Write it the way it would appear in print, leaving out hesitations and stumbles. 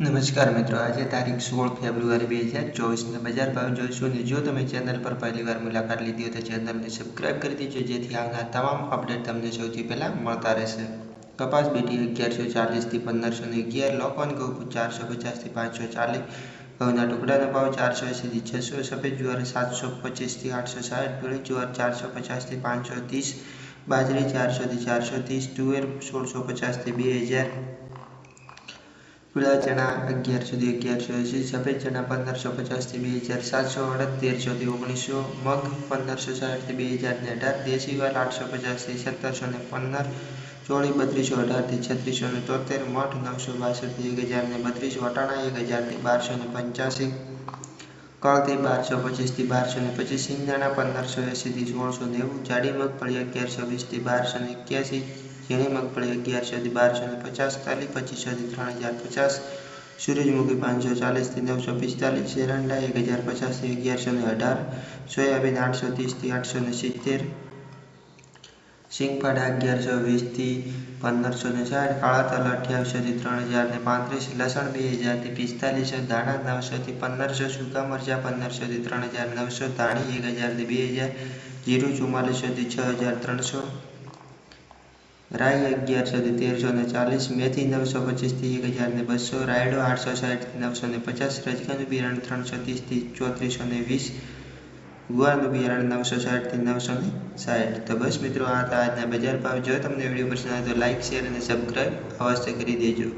નમસ્કાર મિત્રો, આજે તારીખ 16 ફેબ્રુઆરી 2024 બજાર ભાવ જોઈશું. ને જો તમે ચેનલ પર પહેલી વાર મુલાકાત લીધી હોય તો ચેનલને સબસ્ક્રાઇબ કરી દેજો, જેથી આવનાર તમામ અપડેટ તમને સૌથી પહેલા મળતા રહેશે. કપાસ બીટી 1140 થી 1511, લોકવન ઘઉં 450 થી 540, ઘઉંના ટુકડાનો ભાવ 480 થી 600, સફેદ જુવાર 725 થી 860, પીળી જુવાર 450 થી 530, બાજરી 400 થી 430, તુવેર 1650 થી 2000, પીળા ચણા 1100 થી 1180, સફેદ ચણા 1550 થી 2700, અડદ 1300 થી 1900, મગ 1560 થી 2018, દેશી વાલ 850 થી 1715, ચોળી 3218 થી 3673, મઠ 962 થી 1032, વટાણા 1000 થી 1285, કળથી 1225 થી 1225, સિંગદાણા 1580 થી 1690, જાડી મગફળી 1120 થી 1281, ઝીણી મગફળી 1100 થી 1250, તલી 2500 થી 3050, સૂરજમુખી 540 થી 945, એરંડા 1050 થી 1118, સોયાબીન 830 થી 870, સિંગફાડા 1120 થી 1560, કાળા તલ 2800 થી 3035, લસણ 2000 થી 4500, ધાણા 900 થી 1500, સૂકા મરચાં 1500 થી 3900, ધાણી 1000 થી 2000, જીરું 4400 થી 6300, રાઈ 1100 થી 1340, મેથી 925 થી 1200, રાયડો 860 થી 950, રજકાનું બિયારણ 330 થી 3420, ગુવારનું બિયારણ 960 થી 960. તો બસ મિત્રો, આ હતા આજના બજાર ભાવ. જો તમને વિડીયો પસંદ આવે તો લાઇક, શેર અને સબસ્ક્રાઇબ અવશ્ય કરી દેજો.